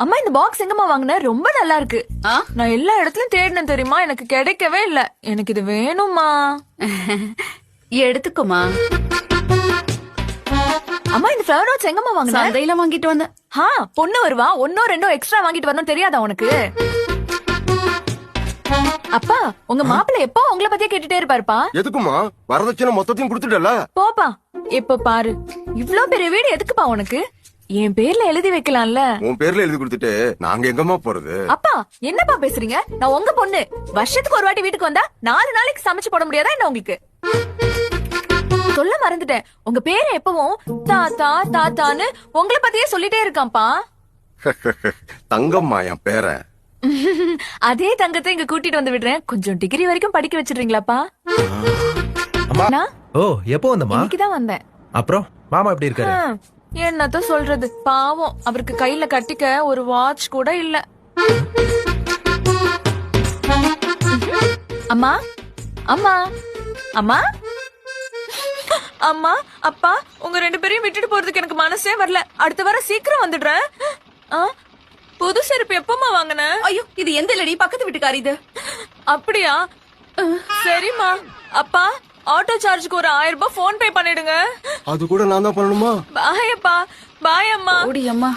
அம்மா இந்த பாக்ஸ் எங்கம்மா வாங்குன? ரொம்ப நல்லா இருக்கு. நான் எல்லா இடத்துலயும் தேடினேன் தெரியுமா, எனக்கு கிடைக்கவே இல்ல. எனக்கு இது வேணும்மா. எடுத்துக்கோமா. அம்மா இந்த ஃப்ளவர் நோட்ஸ் எங்கம்மா வாங்குன? சந்தையில வாங்கிட்டு வந்தேன். பொண்ணு வருவா, ஒன்னோ ரெண்டோ எக்ஸ்ட்ரா வாங்கிட்டு வரணும் தெரியாதா உனக்கு? அப்பா உங்க மாப்பிள்ளை எப்போ உங்களை பத்தியே கேட்டுட்டே இருப்பாருப்பா. எதுக்குமா? வரதட்சணை மொத்தத்தையும் கொடுத்துட்டல. போப்பா, இப்ப பாரு, இவ்ளோ பெரிய வீடு எதுக்குப்பா உனக்கு? என் பேர்ல எழுதி வைக்கலாம்ல. உன் பேர்ல எழுதி கொடுத்துட்டு நாங்க எங்கம்மா போறது? அப்பா என்னப்பா பேசுறீங்க? நான் உங்க பொண்ணு. வருஷத்துக்கு ஒரு வாட்டி வீட்டுக்கு வந்தா 4 நாளைக்கு சமைச்சு போட முடியாதா என்ன உங்களுக்கு? சொல்ல மறந்துட்டேன், உங்க பேரை எப்பவும் தாத்தா தாத்தான்னு உங்களை பத்தியே சொல்லிட்டே இருக்கான்ப்பா. தங்கம்மா என் பேரன். அதே தங்கத்தை இங்க கூட்டிட்டு வந்து விடுறேன். கொஞ்சம் டிகிரி வரைக்கும் படிக்க வச்சிடுறீங்களாப்பா? அம்மா. ஓ எப்போ வந்தம்மா? இன்னைக்குதான் வந்தேன். அப்புறம் மாமா எப்படி இருக்காரு? என்னத்த சொல்றது, பாவம், அவருக்கு கையில கட்டிக்க ஒரு வாட்ச் கூட இல்ல. அம்மா அம்மா அம்மா அம்மா அப்பா, உங்க 2 பேரையும் விட்டுட்டு போறதுக்கு எனக்கு மனசே வரல. அடுத்த வாரம் சீக்கிரம் வந்துடுறேன். புது செருப்பு எப்பமா வாங்கின? ஐயோ, இது எந்த இல்லடி, பக்கத்து வீட்டுக்காரி இது. அப்படியா? சரிம்மா. அப்பா ஆட்டோ சார்ஜுக்கு ஒரு 1000 ரூபாய் போன் பே பண்ணிடுங்க. அது கூட நான் தான் பண்ணணுமா? பாய் அப்பா. பாய் அம்மா. ஓடி அம்மா.